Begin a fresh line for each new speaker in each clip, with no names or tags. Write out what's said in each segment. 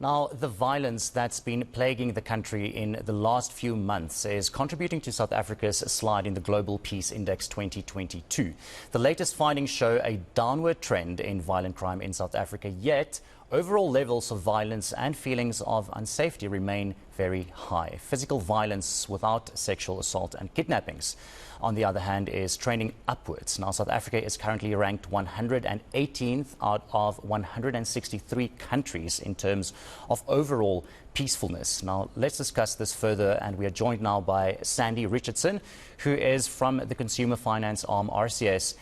Now, the violence that's been plaguing the country in the last few months is contributing to South Africa's slide in the Global Peace Index 2022. The latest findings show a downward trend in violent crime in South Africa, yet overall levels of violence and feelings of unsafety remain very high. Physical violence without sexual assault and kidnappings, on the other hand, is trending upwards. Now, South Africa is currently ranked 118th out of 163 countries in terms of overall peacefulness. Now, let's discuss this further, and we are joined now by Sandi Richardson, who is from the consumer finance arm RCS,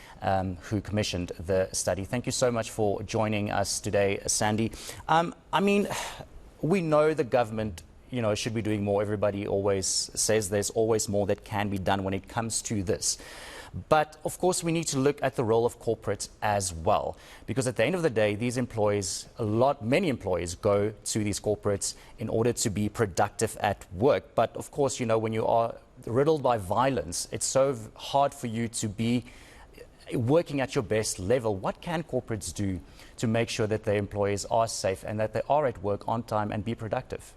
who commissioned the study. Thank you so much for joining us today, Sandi. We know the government should be doing more. Everybody always says there's always more that can be done when it comes to this. But of course, we need to look at the role of corporates as well, because at the end of the day, these employees, many employees go to these corporates in order to be productive at work. But of course, when you are riddled by violence, it's so hard for you to be working at your best level. What can corporates do to make sure that their employees are safe and that they are at work on time and be productive?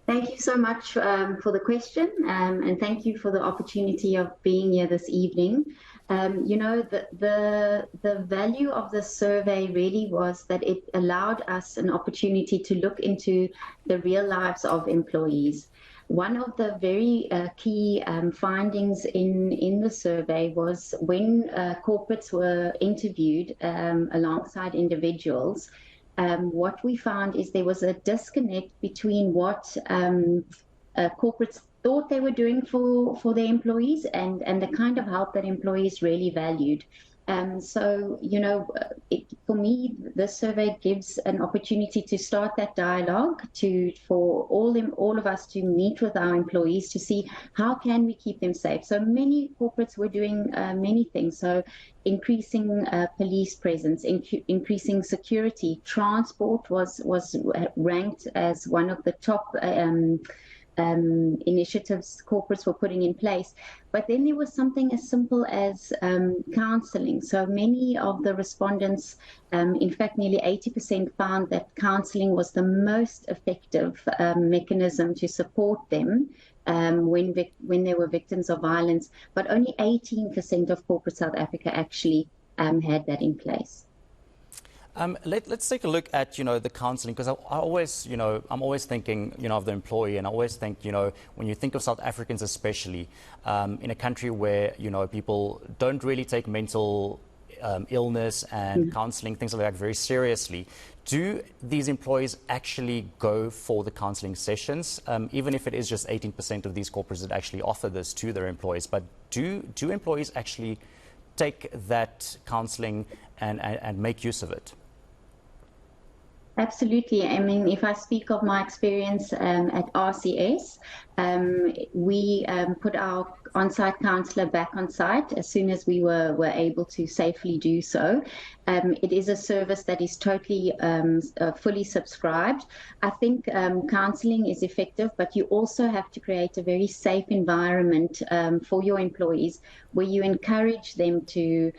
Thank you so much for the question, and thank you for the opportunity of being here this evening. The value of the survey really was that it allowed us an opportunity to look into the real lives of employees. One of the very key findings in the survey was when corporates were interviewed alongside individuals. What we found is there was a disconnect between what corporates thought they were doing for their employees and the kind of help that employees really valued. For me, this survey gives an opportunity to start that dialogue, for all of us to meet with our employees to see how can we keep them safe. So many corporates were doing many things. So increasing police presence, increasing security. Transport was ranked as one of the top initiatives corporates were putting in place. But then there was something as simple as counseling. So many of the respondents, in fact, nearly 80% found that counseling was the most effective mechanism to support them when they were victims of violence. But only 18% of corporate South Africa actually had that in place.
Let's take a look at, the counseling, because I'm always thinking, of the employee, and I always think, when you think of South Africans especially, in a country where, people don't really take mental illness and counseling, things like that, very seriously. Do these employees actually go for the counseling sessions, even if it is just 18% of these corporates that actually offer this to their employees? But do employees actually take that counseling and make use of it?
Absolutely. I mean, if I speak of my experience at RCS, we put our on-site counsellor back on site as soon as we were able to safely do so. It is a service that is totally fully subscribed. I think counselling is effective, but you also have to create a very safe environment for your employees, where you encourage them to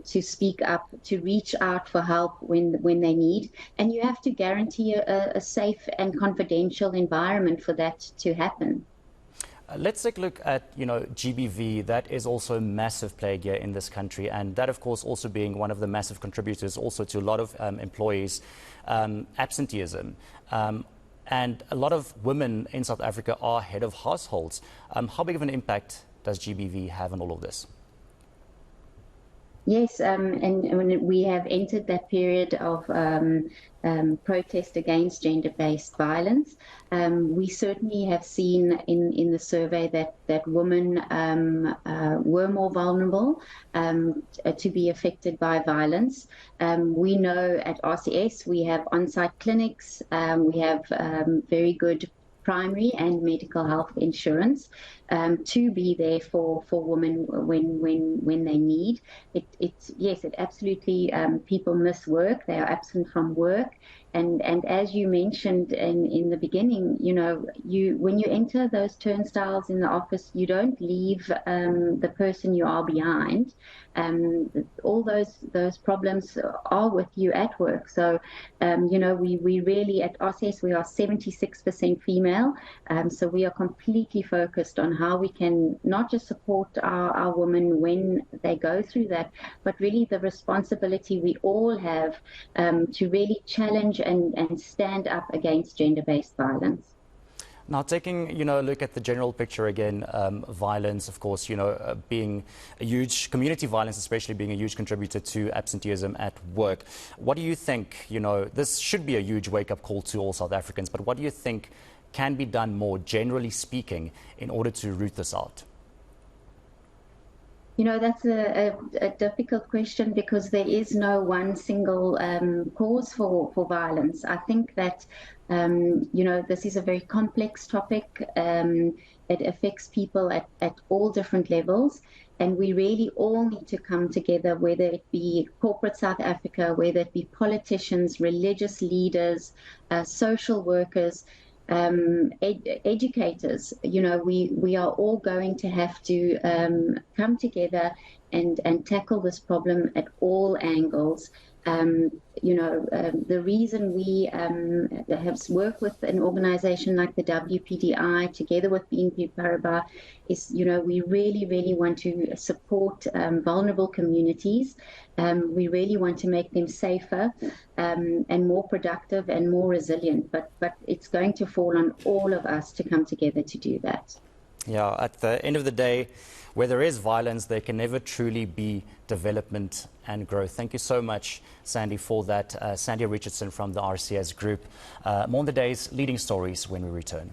speak up, to reach out for help when they need, and you have to guarantee a safe and confidential environment for that to happen.
Let's take a look at, GBV. That is also a massive plague here in this country, and that, of course, also being one of the massive contributors also to a lot of employees' absenteeism. And a lot of women in South Africa are head of households. How big of an impact does GBV have on all of this?
Yes, and we have entered that period of protest against gender-based violence. We certainly have seen in the survey that women were more vulnerable to be affected by violence. We know at RCS we have on-site clinics, we have very good primary and medical health insurance to be there for women when they need. Yes, it absolutely, people miss work, they are absent from work. And as you mentioned in the beginning, when you enter those turnstiles in the office, you don't leave the person you are behind. All those problems are with you at work. So, we really at RCS, we are 76% female. So we are completely focused on how we can not just support our women when they go through that, but really the responsibility we all have to really challenge and stand up against gender-based violence.
Now, taking a look at the general picture again, violence, of course, being a huge community violence, especially being a huge contributor to absenteeism at work. What do you think? This should be a huge wake-up call to all South Africans, but what do you think can be done more, generally speaking, in order to root this out?
That's a difficult question because there is no one single cause for violence. I think that, this is a very complex topic. It affects people at all different levels. And we really all need to come together, whether it be corporate South Africa, whether it be politicians, religious leaders, social workers, educators. We are all going to have to come together and tackle this problem at all angles. The reason we have worked with an organization like the WPDI together with BNP Paribas is, we really, really want to support vulnerable communities. We really want to make them safer and more productive and more resilient. But it's going to fall on all of us to come together to do that.
Yeah, at the end of the day, where there is violence, there can never truly be development and growth. Thank you so much, Sandi, for that. Sandi Richardson from the RCS Group. More on the day's leading stories when we return.